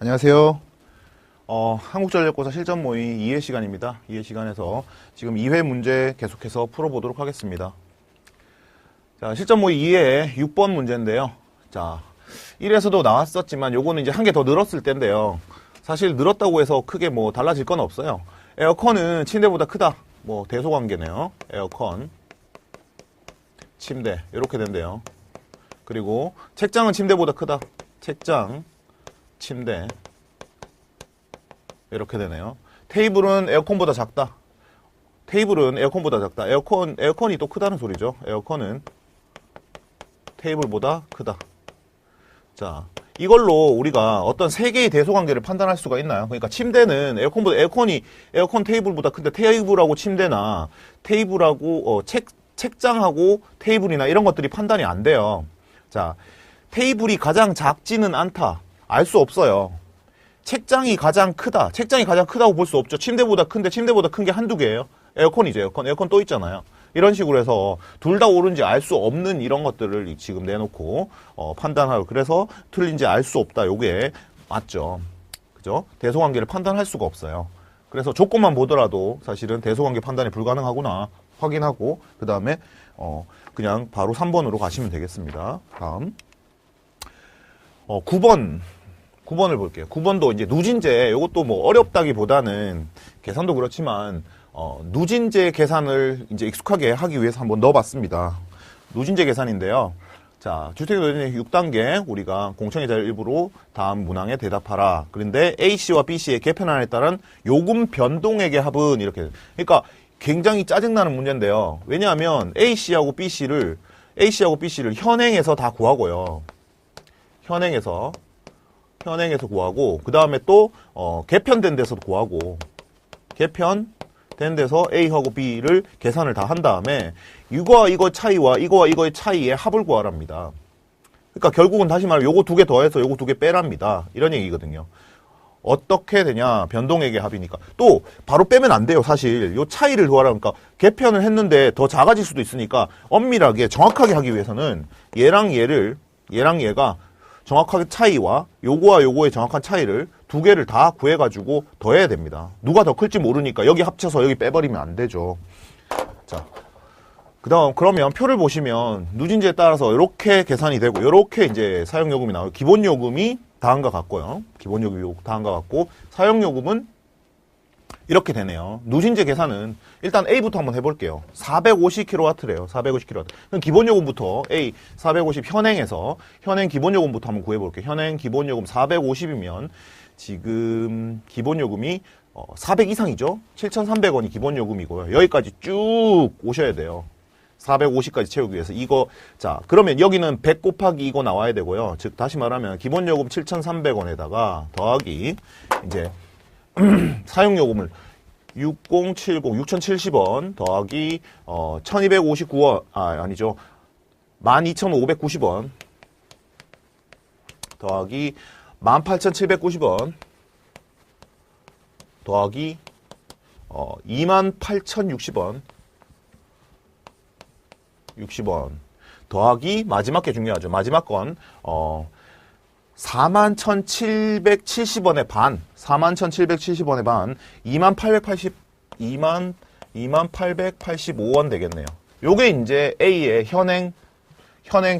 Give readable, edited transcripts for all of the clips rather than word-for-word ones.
안녕하세요. 한국전력고사 실전 모의 2회 시간입니다. 2회 시간에서 지금 2회 문제 계속해서 풀어보도록 하겠습니다. 자, 실전 모의 2회 6번 문제인데요. 자, 1에서도 나왔었지만 요거는 이제 한 개 더 늘었을 때인데요. 사실 늘었다고 해서 크게 뭐 달라질 건 없어요. 에어컨은 침대보다 크다. 뭐 대소관계네요. 에어컨, 침대 이렇게 된대요. 그리고 책장은 침대보다 크다. 책장, 침대 이렇게 되네요. 테이블은 에어컨보다 작다. 테이블은 에어컨보다 작다. 에어컨이 또 크다는 소리죠. 에어컨은 테이블보다 크다. 자, 이걸로 우리가 어떤 세 개의 대소관계를 판단할 수가 있나요? 그러니까 침대는 에어컨 테이블보다 큰데 테이블하고 침대나 테이블하고 책장하고 테이블이나 이런 것들이 판단이 안 돼요. 자, 테이블이 가장 작지는 않다. 알 수 없어요. 책장이 가장 크다. 책장이 가장 크다고 볼 수 없죠. 침대보다 큰데 침대보다 큰 게 한두 개예요. 에어컨이죠. 에어컨 또 있잖아요. 이런 식으로 해서 둘 다 옳은지 알 수 없는 이런 것들을 지금 내놓고 판단하고, 그래서 틀린지 알 수 없다. 요게 맞죠. 그죠? 대소관계를 판단할 수가 없어요. 그래서 조건만 보더라도 사실은 대소관계 판단이 불가능하구나 확인하고 그 다음에 그냥 바로 3번으로 가시면 되겠습니다. 다음 9번을 볼게요. 9번도 이제 누진제, 이것도 뭐 어렵다기보다는 계산도 그렇지만 누진제 계산을 이제 익숙하게 하기 위해서 한번 넣어봤습니다. 누진제 계산인데요. 자, 주택노진의 6단계 우리가 공청회자 일부로 다음 문항에 대답하라. 그런데 A씨와 B씨의 개편안에 따른 요금 변동액의 합은 이렇게. 그러니까 굉장히 짜증나는 문제인데요. 왜냐하면 A씨하고 B씨를 현행에서 다 구하고요. 현행에서 구하고, 그 다음에 또 개편된 데서도 구하고, 개편된 데서 A하고 B를 계산을 다 한 다음에 이거와 이거 차이와 이거와 이거의 차이의 합을 구하랍니다. 그러니까 결국은 다시 말하면 요거 두 개 더해서 요거 두 개 빼랍니다. 이런 얘기거든요. 어떻게 되냐? 변동액의 합이니까. 또 바로 빼면 안 돼요. 사실 요 차이를 구하라니까 개편을 했는데 더 작아질 수도 있으니까 엄밀하게 정확하게 하기 위해서는 얘랑 얘가 정확하게 차이와 요거와 요거의 정확한 차이를 두 개를 다 구해가지고 더해야 됩니다. 누가 더 클지 모르니까 여기 합쳐서 여기 빼버리면 안 되죠. 자, 그러면 표를 보시면 누진제에 따라서 이렇게 계산이 되고, 이렇게 이제 사용요금이 나와요. 기본요금이 다음과 같고요. 기본요금이 다음과 같고, 사용요금은 이렇게 되네요. 누진제 계산은 일단 A부터 한번 해볼게요. 450kW래요. 450kW. 그럼 기본요금부터 A 450 현행 기본요금부터 한번 구해볼게요. 현행 기본요금 450이면 지금 기본요금이 400 이상이죠. 7,300원이 기본요금이고요. 여기까지 쭉 오셔야 돼요. 450까지 채우기 위해서 자, 그러면 여기는 100 곱하기 이거 나와야 되고요. 즉 다시 말하면 기본요금 7,300원에다가 더하기 이제 사용요금을 6070 더하기 1259원 아니죠. 12,590원 더하기 18,790원 더하기 28,060원 더하기 마지막 게 중요하죠. 마지막 건 41,770원의 반, 41,770원의 반, 28,885원 되겠네요. 요게 이제 A의 현행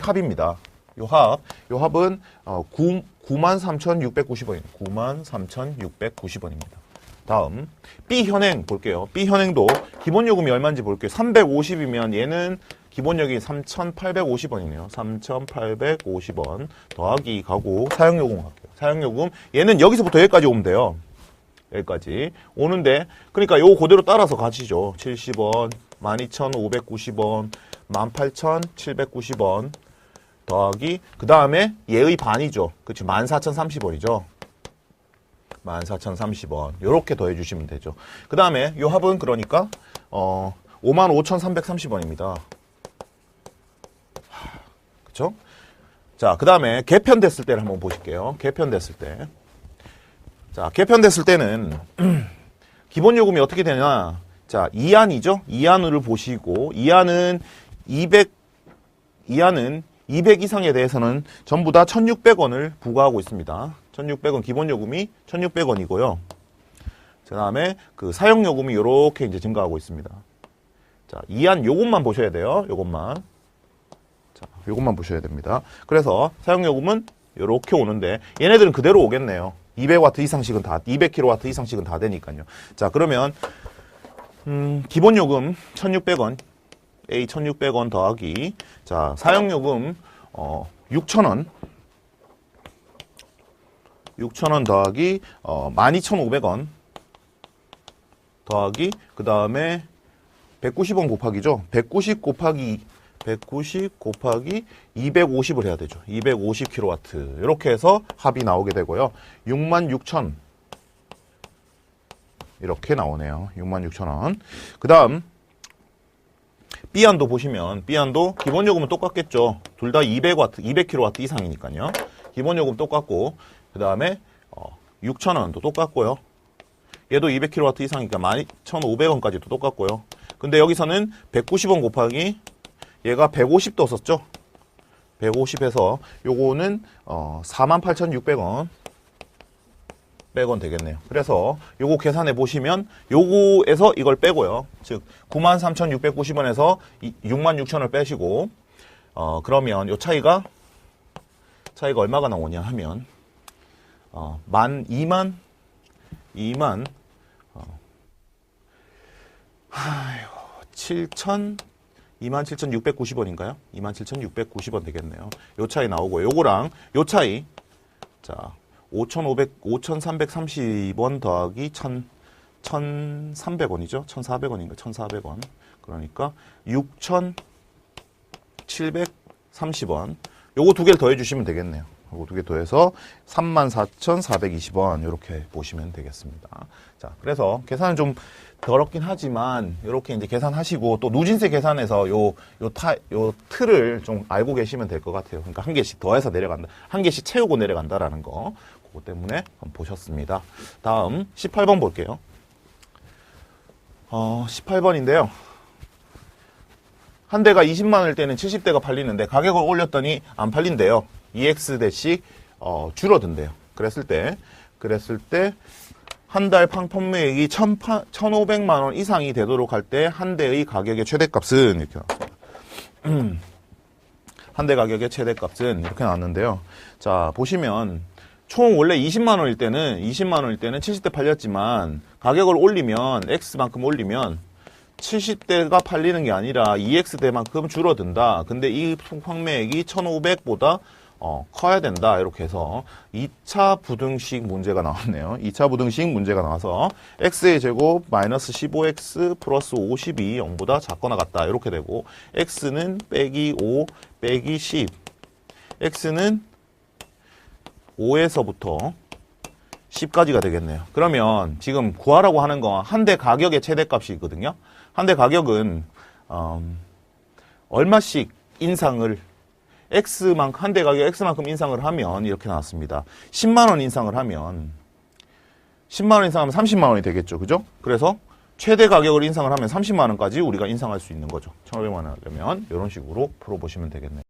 합입니다. 요 합은 93,690원입니다. 93,690원입니다. 다음 B 현행 볼게요. B 현행도 기본요금이 얼마인지 볼게요. 350이면 얘는 기본요금이 3,850원이네요. 3,850원 더하기 가고 사용요금 갈게요. 사용요금 얘는 여기서부터 여기까지 오면 돼요. 여기까지 오는데, 그러니까 요거 그대로 따라서 가시죠. 70원, 12,590원, 18,790원 더하기 그 다음에 얘의 반이죠. 그렇죠. 14,030원이죠. 14,030원 요렇게 더해 주시면 되죠. 그 다음에 요 합은 그러니까 55,330원입니다. 그쵸? 자, 그 다음에 개편됐을 때를 한번 보실게요. 개편됐을 때. 자, 개편됐을 때는 기본요금이 어떻게 되냐. 자, 2안이죠? 2안을 보시고 2안은 200 이상에 대해서는 전부 다 1,600원을 부과하고 있습니다. 1600원 기본 요금이 1600원이고요. 그 다음에 그 사용 요금이 요렇게 이제 증가하고 있습니다. 자, 이한 요것만 보셔야 돼요. 요것만. 자, 요것만 보셔야 됩니다. 그래서 사용 요금은 요렇게 오는데 얘네들은 그대로 오겠네요. 200W 이상씩은 다, 200kW 이상씩은 다 되니까요. 자, 그러면 기본 요금 1600원, A 1600원 더하기, 자, 사용 요금 6,000원. 6,000원 더하기 12,500원 더하기 그 다음에 190원 곱하기죠. 190 곱하기 250을 해야 되죠. 250kW 이렇게 해서 합이 나오게 되고요. 66,000 이렇게 나오네요. 66,000원. 그 다음 B안도 보시면 B안도 기본 요금은 똑같겠죠. 둘 다 200kW 이상이니까요. 기본 요금 똑같고 그 다음에 6,000원도 똑같고요. 얘도 200kW 이상이니까 12,500원까지도 똑같고요. 근데 여기서는 190원 곱하기 얘가 150도 썼죠. 150해서 요거는 48,600원 되겠네요. 그래서 요거 계산해 보시면 요거에서 이걸 빼고요. 즉 93,690원에서 66,000원을 빼시고 그러면 요 차이가 얼마가 나오냐 하면 27,690원인가요? 27,690원 되겠네요. 요 차이 나오고 요거랑 요 차이 자 5,330원 더하기 1,300원이죠. 1,400원인가? 1,400원. 그러니까 6,730원. 요거 두 개를 더해 주시면 되겠네요. 요거 두 개 더해서 34,420원 이렇게 보시면 되겠습니다. 자, 그래서 계산은 좀 더럽긴 하지만 이렇게 이제 계산하시고 또 누진세 계산에서 요 틀을 좀 알고 계시면 될 것 같아요. 그러니까 한 개씩 더해서 내려간다. 한 개씩 채우고 내려간다라는 거. 그거 때문에 한번 보셨습니다. 다음 18번 볼게요. 18번인데요. 한 대가 20만 원일 때는 70대가 팔리는데 가격을 올렸더니 안 팔린대요. EX 대씩 줄어든대요. 그랬을 때 한 달 판매액이 1,500만 원 이상이 되도록 할 때 한 대의 가격의 최대값은 이렇게 나왔습니다. 한 대 가격의 최대값은 이렇게 나왔는데요. 자, 보시면 총 원래 20만 원일 때는 70대 팔렸지만 가격을 올리면 X만큼 올리면 70대가 팔리는 게 아니라 EX대만큼 줄어든다. 근데 이 판매액이 1,500보다 커야 된다. 이렇게 해서 2차 부등식 문제가 나왔네요. 2차 부등식 문제가 나와서 x의 제곱 마이너스 15x 플러스 50이 0보다 작거나 같다. 이렇게 되고 x는 빼기 5 빼기 10 x는 5에서부터 10까지가 되겠네요. 그러면 지금 구하라고 하는 건 한 대 가격의 최대값이거든요. 한 대 가격은 얼마씩 인상을 한 대 가격 X만큼 인상을 하면 이렇게 나왔습니다. 10만 원 인상을 하면 10만 원 인상하면 30만 원이 되겠죠. 그죠? 그래서 최대 가격을 인상을 하면 30만 원까지 우리가 인상할 수 있는 거죠. 1,500만 원 하려면 이런 식으로 풀어보시면 되겠네요.